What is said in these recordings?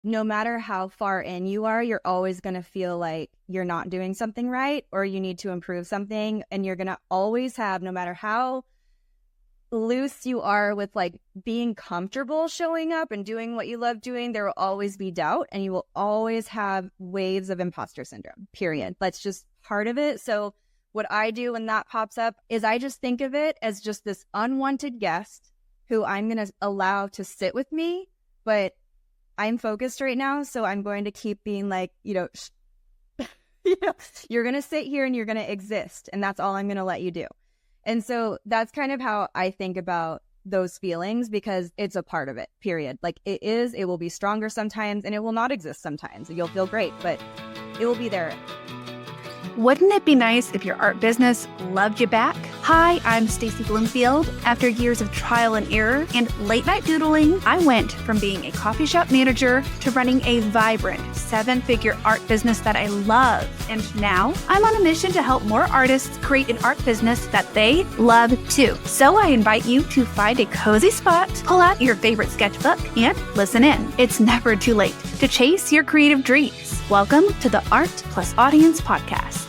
no matter how far in you are, you're always going to feel like you're not doing something right or you need to improve something. And you're going to always have, no matter how loose you are with like being comfortable showing up and doing what you love doing, there will always be doubt and you will always have waves of imposter syndrome, period. That's just part of it. So what I do when that pops up is I just think of it as just this unwanted guest who I'm going to allow to sit with me, but I'm focused right now. So I'm going to keep being like, you're going to sit here and you're going to exist. And that's all I'm going to let you do. And so that's kind of how I think about those feelings because it's a part of it, period. Like it will be stronger sometimes and it will not exist sometimes. You'll feel great, but it will be there. Wouldn't it be nice if your art business loved you back? Hi, I'm Stacie Bloomfield. After years of trial and error and late night doodling, I went from being a coffee shop manager to running a vibrant 7-figure art business that I love. And now I'm on a mission to help more artists create an art business that they love too. So I invite you to find a cozy spot, pull out your favorite sketchbook, and listen in. It's never too late to chase your creative dreams. Welcome to the Art Plus Audience podcast.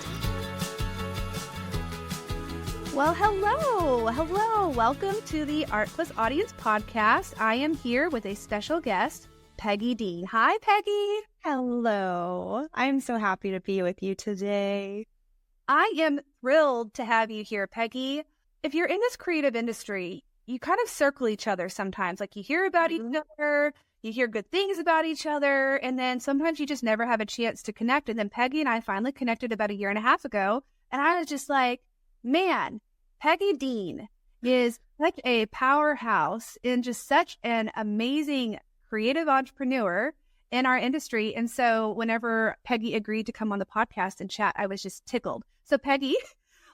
Well, hello. Welcome to the Art Plus Audience podcast. I am here with a special guest, Peggy Dean. Hi, Peggy. Hello. I'm so happy to be with you today. I am thrilled to have you here, Peggy. If you're in this creative industry, you kind of circle each other sometimes. Like you hear about each other, you hear good things about each other, and then sometimes you just never have a chance to connect. And then Peggy and I finally connected about 1.5 years ago, and I was just like, man, Peggy Dean is such a powerhouse and just such an amazing creative entrepreneur in our industry. And so whenever Peggy agreed to come on the podcast and chat, I was just tickled. So Peggy,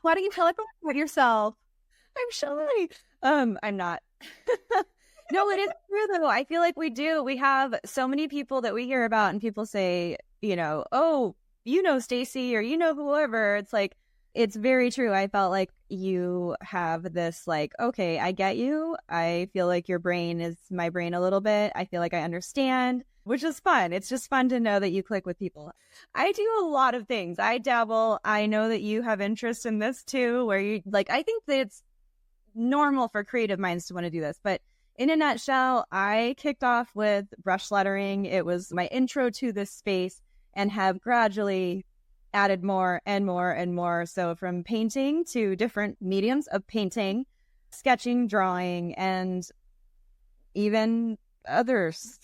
why don't you tell everyone about yourself? I'm shy. I'm not. No, it is true though. I feel like we do. We have so many people that we hear about and people say, oh, Stacie or whoever. It's like, it's very true. I felt like you have this like, okay, I get you. I feel like your brain is my brain a little bit. I feel like I understand, which is fun. It's just fun to know that you click with people. I do a lot of things. I dabble. I know that you have interest in this too, where you like, I think that it's normal for creative minds to want to do this. But in a nutshell, I kicked off with brush lettering. It was my intro to this space and have gradually added more and more and more. So from painting to different mediums of painting, sketching, drawing, and even others.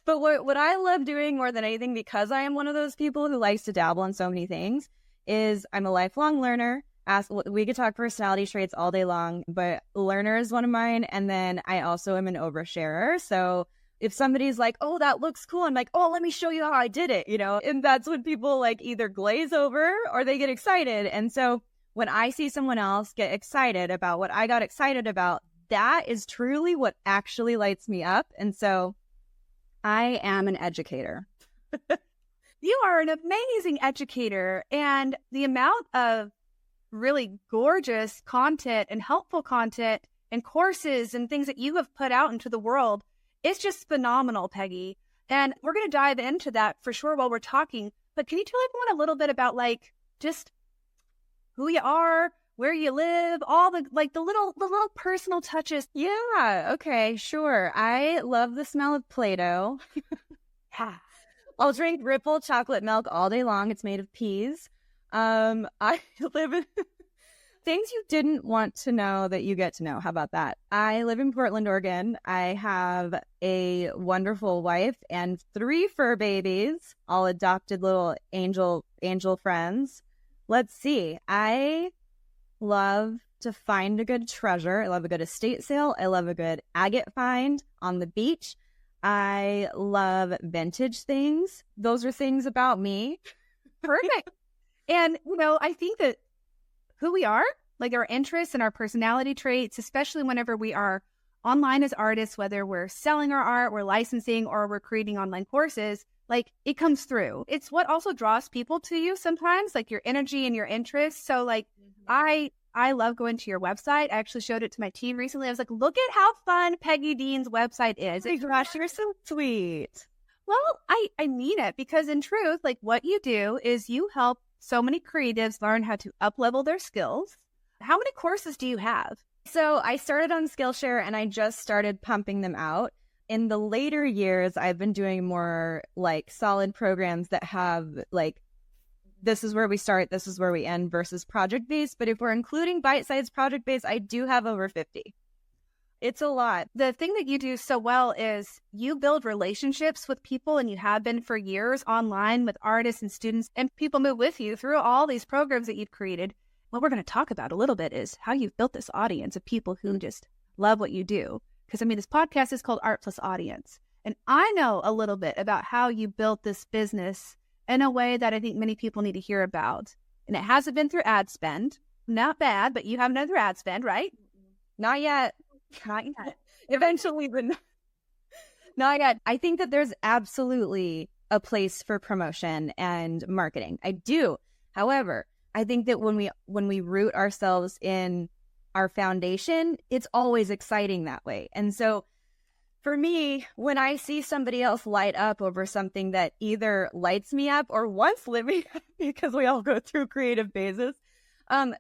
But what I love doing more than anything, because I am one of those people who likes to dabble in so many things, is I'm a lifelong learner. We could talk personality traits all day long, but learner is one of mine. And then I also am an oversharer. So if somebody's like, oh, that looks cool, I'm like, oh, let me show you how I did it, and that's when people like either glaze over or they get excited. And so when I see someone else get excited about what I got excited about, that is truly what actually lights me up. And so I am an educator. You are an amazing educator, and the amount of really gorgeous content and helpful content and courses and things that you have put out into the world, it's just phenomenal, Peggy. And we're going to dive into that for sure while we're talking. But can you tell everyone a little bit about like just who you are, where you live, all the like the little personal touches? Yeah. Okay. Sure. I love the smell of Play-Doh. I'll drink Ripple chocolate milk all day long. It's made of peas. I live in things you didn't want to know that you get to know. How about that? I live in Portland, Oregon. I have a wonderful wife and 3 fur babies, all adopted little angel friends. Let's see. I love to find a good treasure. I love a good estate sale. I love a good agate find on the beach. I love vintage things. Those are things about me. Perfect. And, I think that who we are, like our interests and our personality traits, especially whenever we are online as artists, whether we're selling our art, we're licensing, or we're creating online courses, like it comes through. It's what also draws people to you sometimes, like your energy and your interests. So like I love going to your website. I actually showed it to my team recently. I was like, look at how fun Peggy Dean's website is. Oh my gosh, you're so sweet. Well, I mean it, because in truth, like what you do is you help so many creatives learn how to up-level their skills. How many courses do you have? So I started on Skillshare and I just started pumping them out. In the later years, I've been doing more like solid programs that have like, this is where we start, this is where we end versus project-based. But if we're including bite-sized project-based, I do have over 50. It's a lot. The thing that you do so well is you build relationships with people, and you have been for years online with artists and students, and people move with you through all these programs that you've created. What we're going to talk about a little bit is how you've built this audience of people who just love what you do. Because, I mean, this podcast is called Art Plus Audience. And I know a little bit about how you built this business in a way that I think many people need to hear about. And it hasn't been through ad spend. Not bad, but you haven't done through ad spend, right? Not yet. Not yet. Eventually, but not yet. I think that there's absolutely a place for promotion and marketing. I do. However, I think that when we root ourselves in our foundation, it's always exciting that way. And so for me, when I see somebody else light up over something that either lights me up or once lit me up, because we all go through creative phases,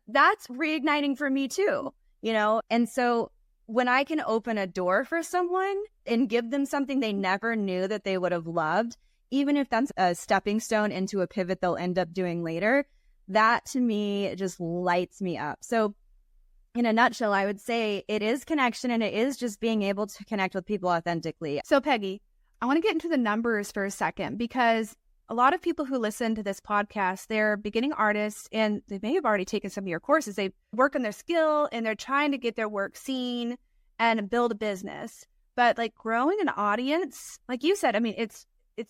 that's reigniting for me too, you know? And so when I can open a door for someone and give them something they never knew that they would have loved, even if that's a stepping stone into a pivot they'll end up doing later, that to me just lights me up. So in a nutshell, I would say it is connection, and it is just being able to connect with people authentically. So Peggy, I want to get into the numbers for a second, because a lot of people who listen to this podcast, they're beginning artists, and they may have already taken some of your courses. They work on their skill and they're trying to get their work seen and build a business. But like growing an audience, like you said, I mean, it's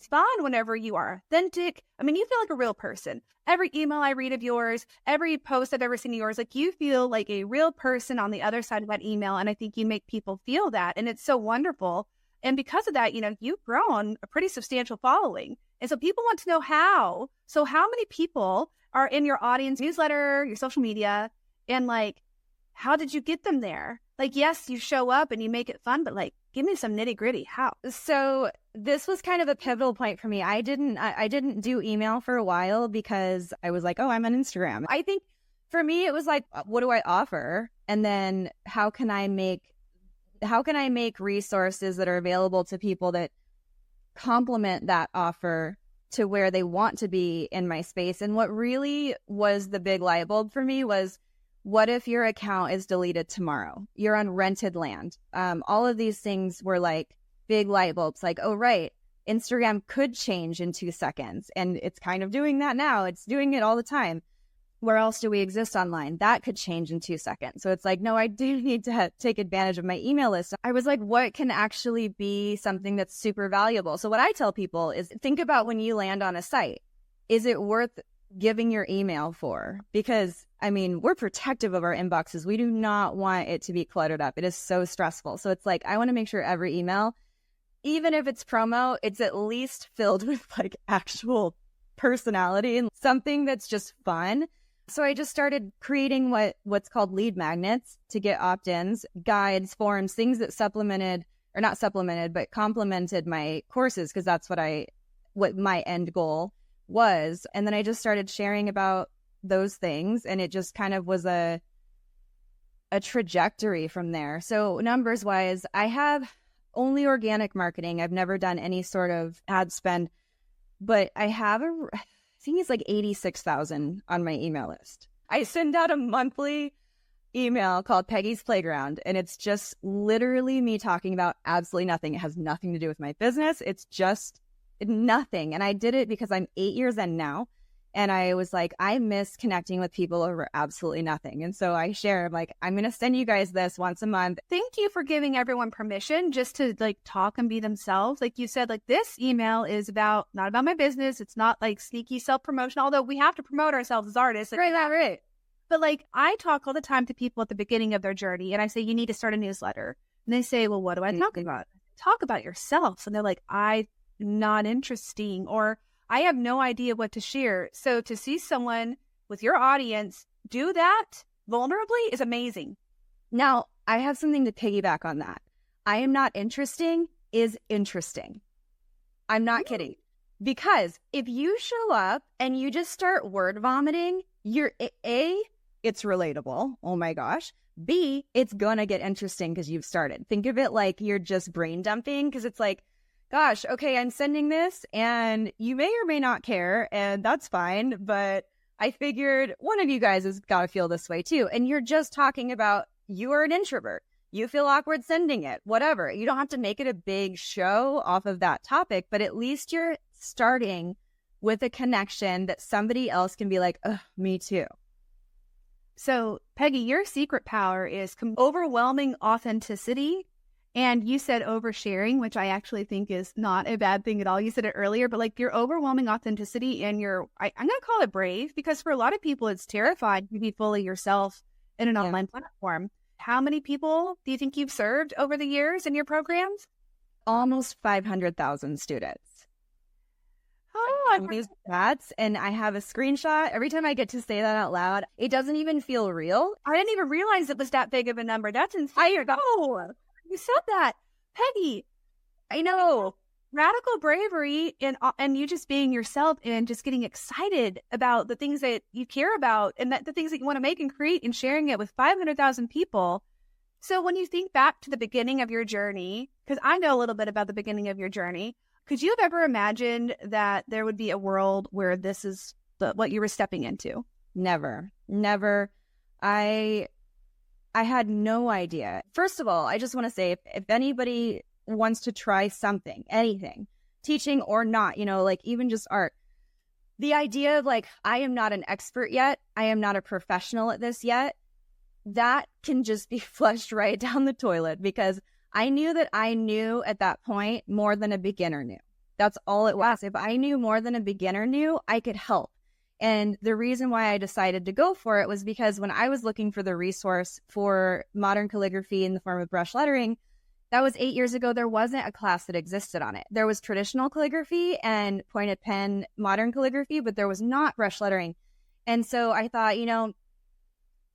fun whenever you are authentic. I mean, you feel like a real person. Every email I read of yours, every post I've ever seen of yours, like you feel like a real person on the other side of that email. And I think you make people feel that. And it's so wonderful. And because of that, you know, you've grown a pretty substantial following. And so people want to know how. So how many people are in your audience newsletter, your social media, and like, how did you get them there? Like, yes, you show up and you make it fun, but like, give me some nitty gritty. How? So this was kind of a pivotal point for me. I didn't do email for a while because I was like, oh, I'm on Instagram. I think for me, it was like, what do I offer? And then how can I make resources that are available to people that complement that offer to where they want to be in my space? And what really was the big light bulb for me was, what if your account is deleted tomorrow? You're on rented land. All of these things were like big light bulbs, like, oh, right, Instagram could change in 2 seconds. And it's kind of doing that now. It's doing it all the time. Where else do we exist online? That could change in 2 seconds. So it's like, no, I do need to take advantage of my email list. I was like, what can actually be something that's super valuable? So what I tell people is, think about when you land on a site. Is it worth giving your email for? Because I mean, we're protective of our inboxes. We do not want it to be cluttered up. It is so stressful. So it's like, I want to make sure every email, even if it's promo, it's at least filled with like actual personality and something that's just fun. So I just started creating what's called lead magnets to get opt-ins, guides, forums, things that complemented my courses, because that's what my end goal was. And then I just started sharing about those things, and it just kind of was a trajectory from there. So numbers wise, I have only organic marketing. I've never done any sort of ad spend, but I have I think it's like 86,000 on my email list. I send out a monthly email called Peggy's Playground, and it's just literally me talking about absolutely nothing. It has nothing to do with my business. It's just nothing. And I did it because I'm 8 years in now. And I was like, I miss connecting with people over absolutely nothing. And so I share, like, I'm going to send you guys this once a month. Thank you for giving everyone permission just to like talk and be themselves. Like you said, like this email is not about my business. It's not like sneaky self-promotion, although we have to promote ourselves as artists. Like, right. But like I talk all the time to people at the beginning of their journey, and I say, you need to start a newsletter. And they say, well, what do I talk about? Talk about yourself. And they're like, I'm not interesting, or I have no idea what to share. So to see someone with your audience do that vulnerably is amazing. Now, I have something to piggyback on that. I am not interesting is interesting. I'm not kidding. Because if you show up and you just start word vomiting, you're it's relatable. Oh my gosh. B, it's gonna get interesting because you've started. Think of it like you're just brain dumping, because it's like, gosh, okay, I'm sending this and you may or may not care, and that's fine. But I figured one of you guys has got to feel this way too. And you're just talking about you are an introvert. You feel awkward sending it, whatever. You don't have to make it a big show off of that topic, but at least you're starting with a connection that somebody else can be like, oh, me too. So, Peggy, your secret power is overwhelming authenticity. And you said oversharing, which I actually think is not a bad thing at all. You said it earlier, but like your overwhelming authenticity and I'm going to call it brave, because for a lot of people, it's terrifying to be fully yourself in an online platform. How many people do you think you've served over the years in your programs? Almost 500,000 students. Oh, these stats, and I have a screenshot. Every time I get to say that out loud, it doesn't even feel real. I didn't even realize it was that big of a number. That's insane. Oh, you said that, Peggy. I know. Radical bravery and you just being yourself and just getting excited about the things that you care about and the things that you want to make and create, and sharing it with 500,000 people. So when you think back to the beginning of your journey, because I know a little bit about the beginning of your journey, could you have ever imagined that there would be a world where this is what you were stepping into? Never. I had no idea. First of all, I just want to say, if anybody wants to try something, anything, teaching or not, like even just art, the idea of like, I am not an expert yet, I am not a professional at this yet, that can just be flushed right down the toilet, because I knew that I knew at that point more than a beginner knew. That's all it was. If I knew more than a beginner knew, I could help. And the reason why I decided to go for it was because when I was looking for the resource for modern calligraphy in the form of brush lettering, that was 8 years ago. There wasn't a class that existed on it. There was traditional calligraphy and pointed pen modern calligraphy, but there was not brush lettering. And so I thought,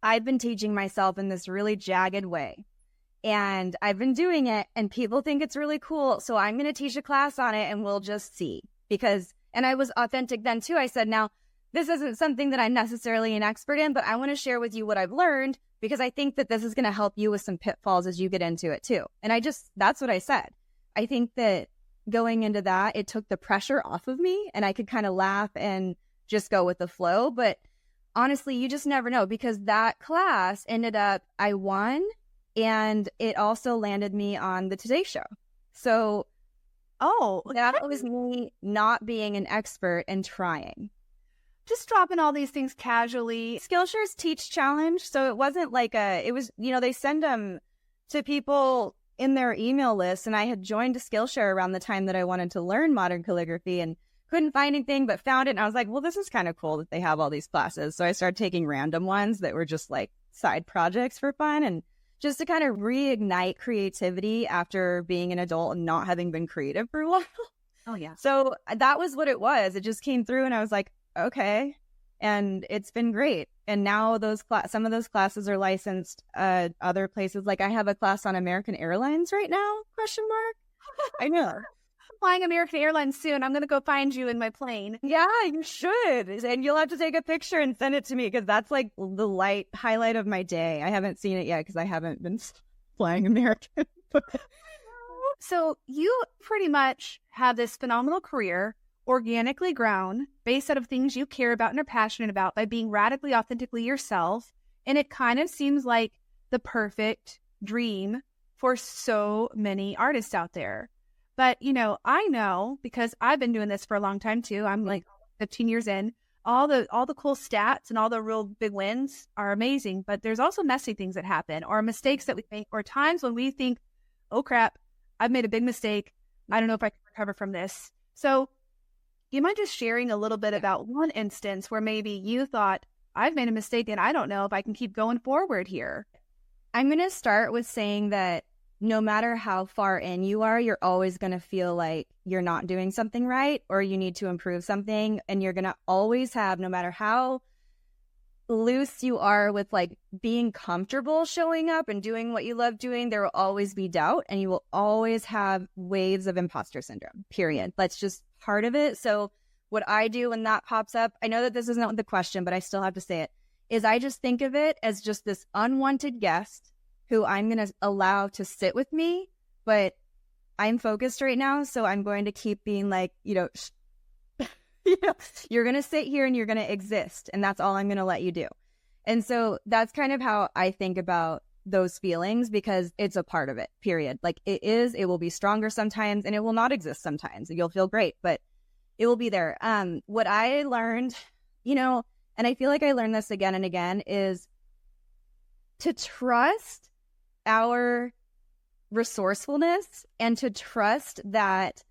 I've been teaching myself in this really jagged way, and I've been doing it and people think it's really cool. So I'm going to teach a class on it and we'll just see. And I was authentic then too. I said, now, this isn't something that I'm necessarily an expert in, but I want to share with you what I've learned, because I think that this is going to help you with some pitfalls as you get into it too. And that's what I said. I think that going into that, it took the pressure off of me and I could kind of laugh and just go with the flow. But honestly, you just never know, because that class ended up, I won, and it also landed me on the Today Show. So, that was me not being an expert and trying. Just dropping all these things casually. Skillshare's Teach Challenge. So it wasn't like it was, they send them to people in their email list. And I had joined a Skillshare around the time that I wanted to learn modern calligraphy and couldn't find anything, but found it. And I was like, well, this is kind of cool that they have all these classes. So I started taking random ones that were just like side projects for fun, and just to kind of reignite creativity after being an adult and not having been creative for a while. Oh, yeah. So that was what it was. It just came through and I was like, okay. And it's been great. And now some of those classes are licensed other places. Like I have a class on American Airlines right now, ? I know. I'm flying American Airlines soon. I'm going to go find you in my plane. Yeah, you should. And you'll have to take a picture and send it to me, because that's like the highlight of my day. I haven't seen it yet because I haven't been flying American. So you pretty much have this phenomenal career, organically grown, based out of things you care about and are passionate about, by being radically authentically yourself. And it kind of seems like the perfect dream for so many artists out there. But, I know, because I've been doing this for a long time too. I'm like 15 years in. All the cool stats and all the real big wins are amazing, but there's also messy things that happen, or mistakes that we make, or times when we think, oh crap, I've made a big mistake. I don't know if I can recover from this. So you mind just sharing a little bit about one instance where maybe you thought, I've made a mistake and I don't know if I can keep going forward here? I'm going to start with saying that no matter how far in you are, you're always going to feel like you're not doing something right, or you need to improve something. And you're going to always have, no matter how loose you are with like being comfortable showing up and doing what you love doing, there will always be doubt and you will always have waves of imposter syndrome, period. That's just part of it. So what I do when that pops up, I know that this isn't the question, but I still have to say it, is I just think of it as just this unwanted guest who I'm going to allow to sit with me, but I'm focused right now. So I'm going to keep being like, you're going to sit here and you're going to exist. And that's all I'm going to let you do. And so that's kind of how I think about those feelings, because it's a part of it, period. Like it will be stronger sometimes and it will not exist sometimes. You'll feel great, but it will be there. What I learned, and I feel like I learned this again and again, is to trust our resourcefulness and to trust that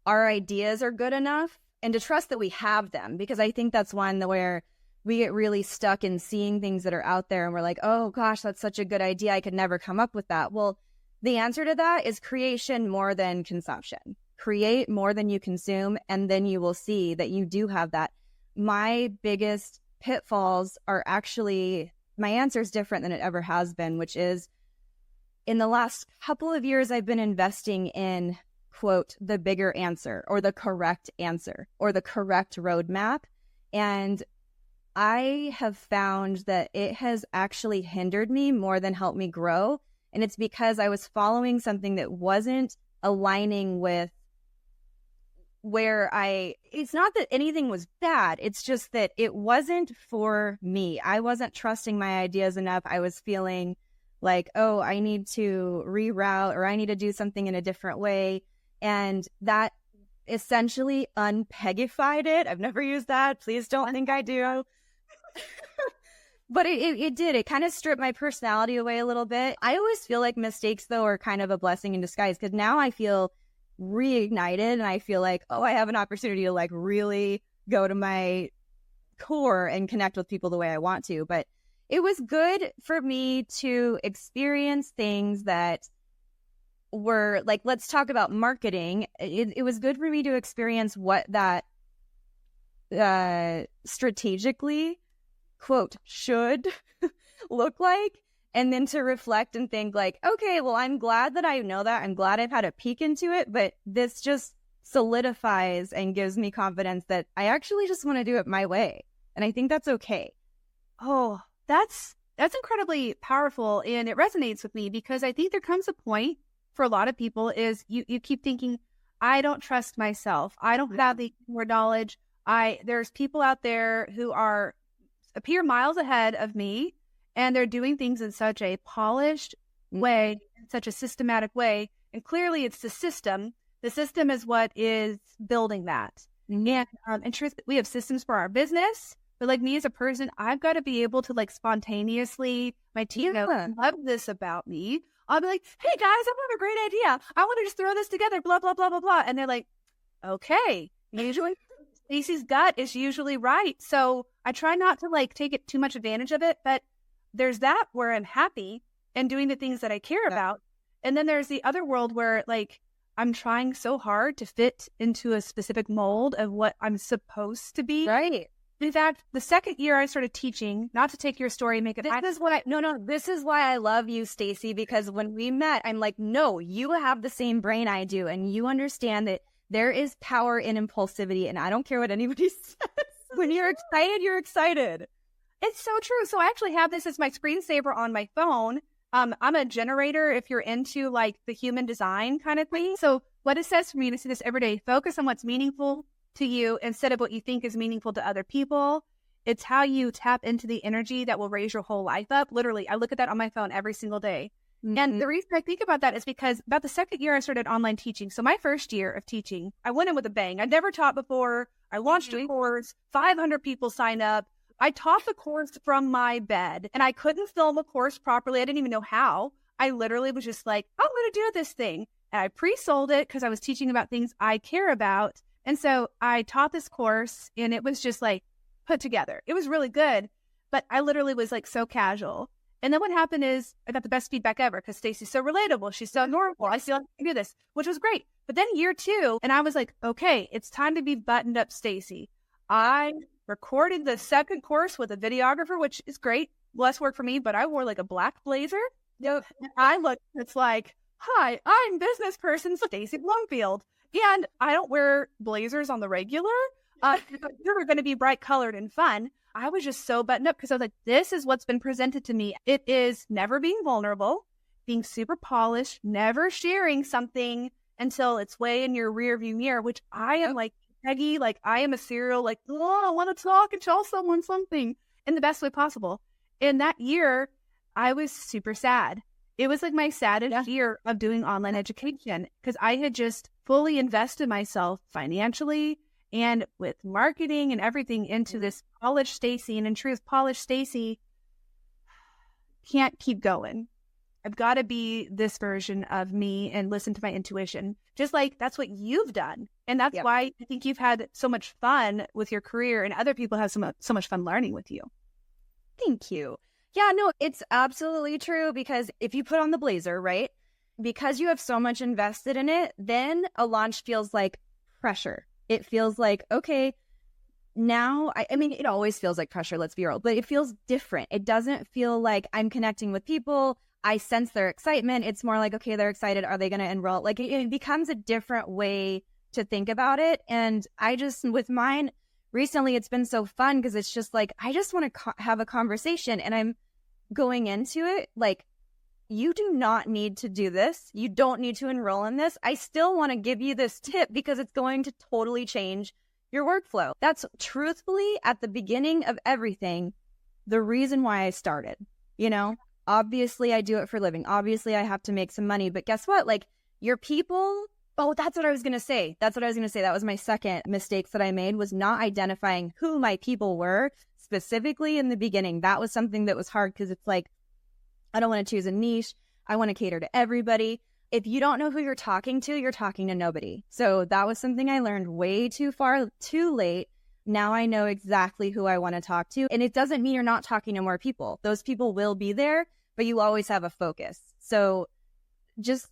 our ideas are good enough and to trust that we have them, because I think that's one where we get really stuck in seeing things that are out there and we're like, oh gosh, that's such a good idea. I could never come up with that. Well, the answer to that is creation more than consumption. Create more than you consume, and then you will see that you do have that. My biggest pitfalls are actually, my answer is different than it ever has been, which is in the last couple of years, I've been investing in, quote, the bigger answer or the correct answer or the correct roadmap. And I have found that it has actually hindered me more than helped me grow. And it's because I was following something that wasn't aligning with it's not that anything was bad. It's just that it wasn't for me. I wasn't trusting my ideas enough. I was feeling like, oh, I need to reroute or I need to do something in a different way. And that essentially unpeggified it. I've never used that. Please don't think I do. But it did. It kind of stripped my personality away a little bit. I always feel like mistakes, though, are kind of a blessing in disguise, because now I feel reignited and I feel like, oh, I have an opportunity to like really go to my core and connect with people the way I want to. But it was good for me to experience things that were like, let's talk about marketing. It was good for me to experience what that strategically, quote, should look like. And then to reflect and think like, okay, well, I'm glad that I know that. I'm glad I've had a peek into it, but this just solidifies and gives me confidence that I actually just want to do it my way. And I think that's okay. Oh, that's incredibly powerful. And it resonates with me because I think there comes a point for a lot of people is you keep thinking, I don't trust myself. I don't have the more knowledge. There's people out there who appear miles ahead of me, and they're doing things in such a polished way, in such a systematic way. And clearly it's the system. The system is what is building that. And in truth, we have systems for our business, but like me as a person, I've got to be able to like spontaneously, my team love this about me. I'll be like, hey guys, I have a great idea. I want to just throw this together, blah, blah, blah, blah, blah. And they're like, okay. Usually Stacie's gut is usually right. So I try not to like take it too much advantage of it, but there's that where I'm happy and doing the things that I care about. And then there's the other world where like I'm trying so hard to fit into a specific mold of what I'm supposed to be. Right. In fact, the second year I started teaching, not to take your story and make it. This is why I love you, Stacie, because when we met, I'm like, no, you have the same brain I do. And you understand that there is power in impulsivity. And I don't care what anybody says. When you're excited, you're excited. It's so true. So I actually have this as my screensaver on my phone. I'm a generator if you're into like the human design kind of thing. So what it says for me, and I see this every day, focus on what's meaningful to you instead of what you think is meaningful to other people. It's how you tap into the energy that will raise your whole life up. Literally, I look at that on my phone every single day. Mm-hmm. And the reason I think about that is because about the second year I started online teaching. So my first year of teaching, I went in with a bang. I'd never taught before. I launched a course, 500 people signed up. I taught the course from my bed and I couldn't film a course properly. I didn't even know how. I literally was just like, I'm going to do this thing. And I pre-sold it because I was teaching about things I care about. And so I taught this course and it was just like put together. It was really good, but I literally was like so casual. And then what happened is I got the best feedback ever because Stacie's so relatable. She's so normal. I feel like I can do this, which was great. But then year 2, and I was like, okay, it's time to be buttoned up, Stacie. I'm recorded the second course with a videographer, which is great. Less work for me, but I wore like a black blazer. Yep. I look, it's like, hi, I'm business person Stacie Blumfield. And I don't wear blazers on the regular. They were going to be bright colored and fun. I was just so buttoned up because I was like, this is what's been presented to me. It is never being vulnerable, being super polished, never sharing something until it's way in your rear view mirror, which I am like, Peggy, like I am a serial, like, oh, I want to talk and tell someone something in the best way possible. And that year, I was super sad. It was like my saddest year of doing online education because I had just fully invested myself financially and with marketing and everything into this polished Stacie. And in truth, polished Stacie can't keep going. I've got to be this version of me and listen to my intuition. Just like that's what you've done. And that's why I think you've had so much fun with your career and other people have so much fun learning with you. Thank you. Yeah, no, it's absolutely true because if you put on the blazer, right, because you have so much invested in it, then a launch feels like pressure. It feels like, okay, now, I mean, it always feels like pressure, let's be real, but it feels different. It doesn't feel like I'm connecting with people. I sense their excitement. It's more like, okay, they're excited. Are they going to enroll? Like it becomes a different way to think about it. And I just, with mine, recently it's been so fun because it's just like, I just want to have a conversation and I'm going into it like, you do not need to do this. You don't need to enroll in this. I still want to give you this tip because it's going to totally change your workflow. That's truthfully at the beginning of everything, the reason why I started, you know? Obviously, I do it for a living. Obviously, I have to make some money. But guess what? Like, your people... Oh, that's what I was going to say. That was my second mistake that I made, was not identifying who my people were specifically in the beginning. That was something that was hard because it's like, I don't want to choose a niche. I want to cater to everybody. If you don't know who you're talking to nobody. So that was something I learned way too late. Now I know exactly who I want to talk to. And it doesn't mean you're not talking to more people. Those people will be there, but you always have a focus. So just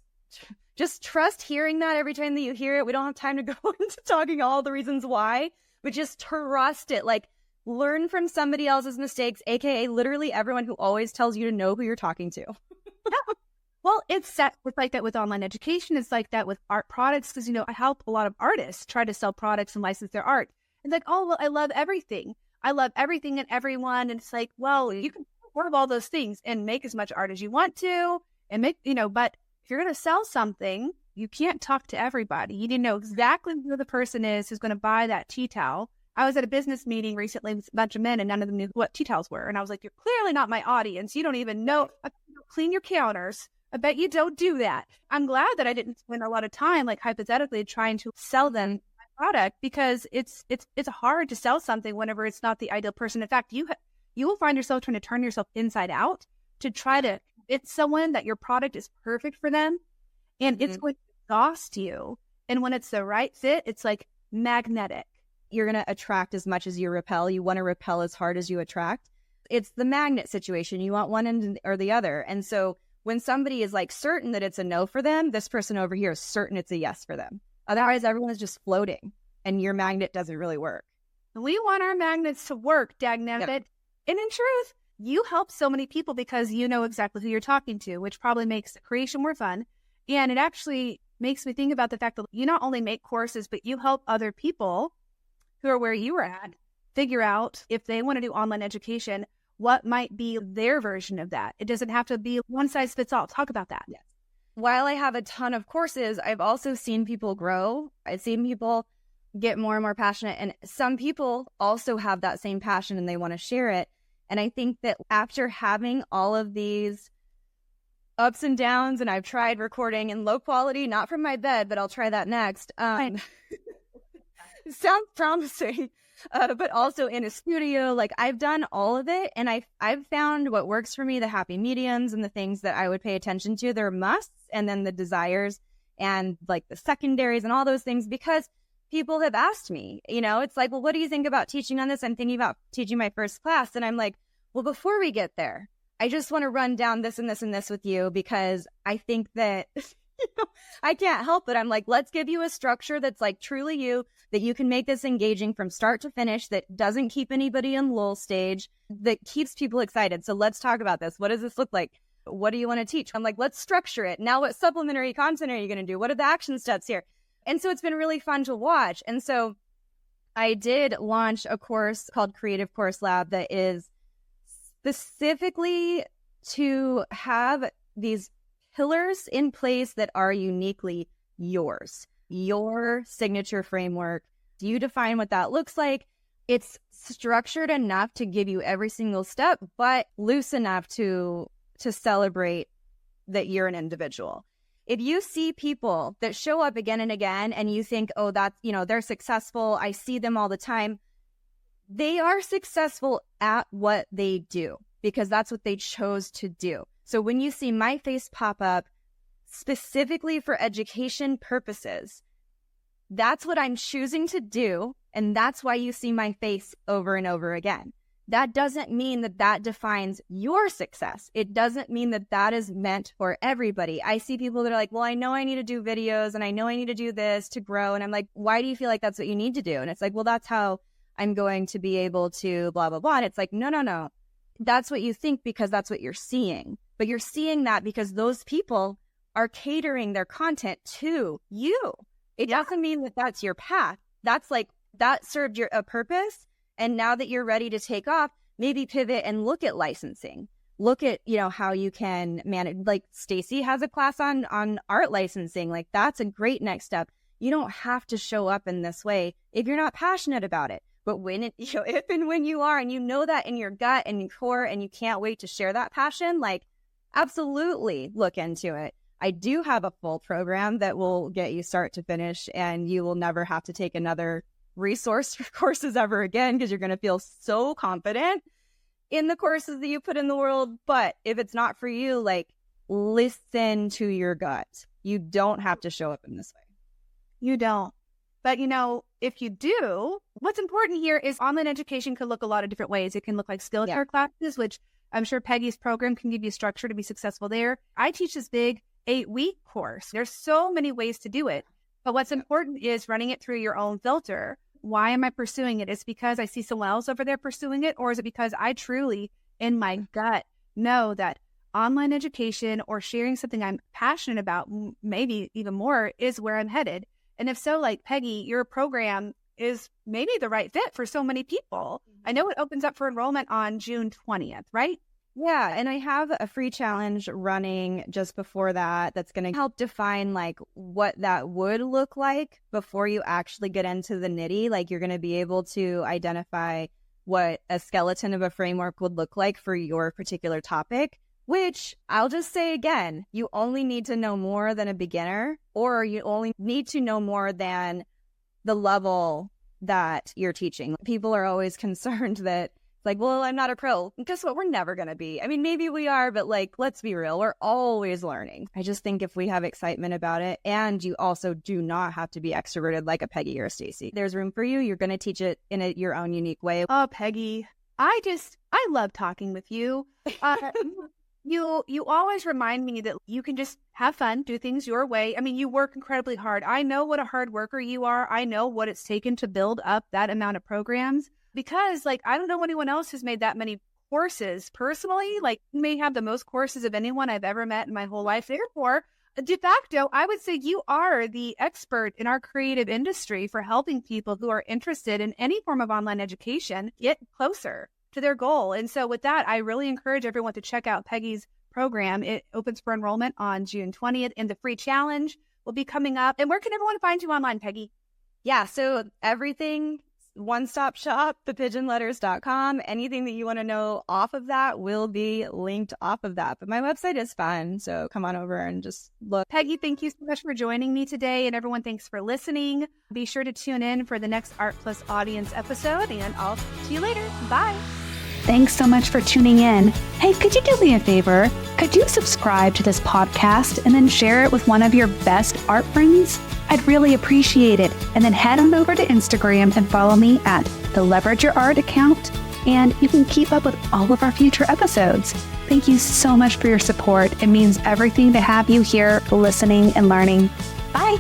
trust hearing that every time that you hear it. We don't have time to go into talking all the reasons why, but just trust it. Like, learn from somebody else's mistakes, aka literally everyone who always tells you to know who you're talking to. Well, it's like that with online education. It's like that with art products because, you know, I help a lot of artists try to sell products and license their art. It's like, oh, well, I love everything. I love everything and everyone. And it's like, well, you can afford all those things and make as much art as you want to and make, you know, but if you're going to sell something, you can't talk to everybody. You need to know exactly who the person is who's going to buy that tea towel. I was at a business meeting recently with a bunch of men and none of them knew what tea towels were. And I was like, you're clearly not my audience. You don't even know. Clean your counters. I bet you don't do that. I'm glad that I didn't spend a lot of time, like hypothetically, trying to sell them my product because it's hard to sell something whenever it's not the ideal person. In fact, you will find yourself trying to turn yourself inside out to try to convince someone that your product is perfect for them, and it's going to exhaust you. And when it's the right fit, it's like magnetic. You're going to attract as much as you repel. You want to repel as hard as you attract. It's the magnet situation. You want one end or the other. And so when somebody is like certain that it's a no for them, this person over here is certain it's a yes for them. Otherwise, everyone is just floating and your magnet doesn't really work. We want our magnets to work, dagnabbit. Yep. And in truth, you help so many people because you know exactly who you're talking to, which probably makes the creation more fun. And it actually makes me think about the fact that you not only make courses, but you help other people who are where you were at figure out if they want to do online education, what might be their version of that. It doesn't have to be one size fits all. Talk about that. Yes. While I have a ton of courses, I've also seen people grow. I've seen people get more and more passionate. And some people also have that same passion and they want to share it. And I think that after having all of these ups and downs, and I've tried recording in low quality, not from my bed, but I'll try that next. Sounds promising. But also in a studio, like I've done all of it and I've found what works for me, the happy mediums and the things that I would pay attention to. There are musts and then the desires and like the secondaries and all those things because people have asked me, you know, it's like, well, what do you think about teaching on this? I'm thinking about teaching my first class. And I'm like, well, before we get there, I just want to run down this and this and this with you because I think that I can't help it. I'm like, let's give you a structure that's like truly you, that you can make this engaging from start to finish, that doesn't keep anybody in lull stage, that keeps people excited. So let's talk about this. What does this look like? What do you want to teach? I'm like, let's structure it. Now, what supplementary content are you going to do? What are the action steps here? And so it's been really fun to watch. And so I did launch a course called Creative Course Lab that is specifically to have these pillars in place that are uniquely yours, your signature framework. You define what that looks like. It's structured enough to give you every single step, but loose enough to celebrate that you're an individual. If you see people that show up again and again and you think, oh, that's, they're successful, I see them all the time, they are successful at what they do because that's what they chose to do. So when you see my face pop up specifically for education purposes, that's what I'm choosing to do. And that's why you see my face over and over again. That doesn't mean that that defines your success. It doesn't mean that that is meant for everybody. I see people that are like, well, I know I need to do videos and I know I need to do this to grow. And I'm like, why do you feel like that's what you need to do? And it's like, well, that's how I'm going to be able to blah, blah, blah. And it's like, no. That's what you think because that's what you're seeing. But you're seeing that because those people are catering their content to you. It doesn't mean that that's your path. That's like, that served a purpose. And now that you're ready to take off, maybe pivot and look at licensing. Look at, how you can manage. Like Stacie has a class on art licensing. Like that's a great next step. You don't have to show up in this way if you're not passionate about it. But when if and when you are, and you know that in your gut and your core, and you can't wait to share that passion, like absolutely look into it. I do have a full program that will get you start to finish, and you will never have to take another resource courses ever again because you're going to feel so confident in the courses that you put in the world. But if it's not for you, like listen to your gut. You don't have to show up in this way. You don't. But if you do, what's important here is online education can look a lot of different ways. It can look like skill care classes, which I'm sure Peggy's program can give you structure to be successful there. I teach this big 8-week course. There's so many ways to do it. But what's important is running it through your own filter. Why am I pursuing it? Is it because I see someone else over there pursuing it? Or is it because I truly, in my gut, know that online education or sharing something I'm passionate about, maybe even more, is where I'm headed? And if so, like Peggy, your program is maybe the right fit for so many people. I know it opens up for enrollment on June 20th, right? Yeah. And I have a free challenge running just before that that's going to help define like what that would look like before you actually get into the nitty. Like you're going to be able to identify what a skeleton of a framework would look like for your particular topic, which I'll just say again, you only need to know more than a beginner, or you only need to know more than the level that you're teaching. People are always concerned that like, well, I'm not a pro. And guess what? We're never going to be. I mean, maybe we are, but like, let's be real. We're always learning. I just think if we have excitement about it, and you also do not have to be extroverted like a Peggy or a Stacie. There's room for you. You're going to teach it in your own unique way. Oh, Peggy, I love talking with you. You always remind me that you can just have fun, do things your way. I mean, you work incredibly hard. I know what a hard worker you are. I know what it's taken to build up that amount of programs. Because I don't know anyone else who's made that many courses personally. Like you may have the most courses of anyone I've ever met in my whole life. Therefore, de facto, I would say you are the expert in our creative industry for helping people who are interested in any form of online education get closer to their goal. And so with that, I really encourage everyone to check out Peggy's program. It opens for enrollment on June 20th, and the free challenge will be coming up. And where can everyone find you online, Peggy? Yeah, so everything, one-stop shop, thepigeonletters.com. Anything that you want to know off of that will be linked off of that. But my website is fun, so come on over and just look. Peggy, thank you so much for joining me today. And everyone, thanks for listening. Be sure to tune in for the next Art Plus Audience episode, and I'll see you later. Bye. Thanks so much for tuning in. Hey, could you do me a favor? Could you subscribe to this podcast and then share it with one of your best art friends? I'd really appreciate it. And then head on over to Instagram and follow me at the Leverage Your Art account and you can keep up with all of our future episodes. Thank you so much for your support. It means everything to have you here listening and learning. Bye.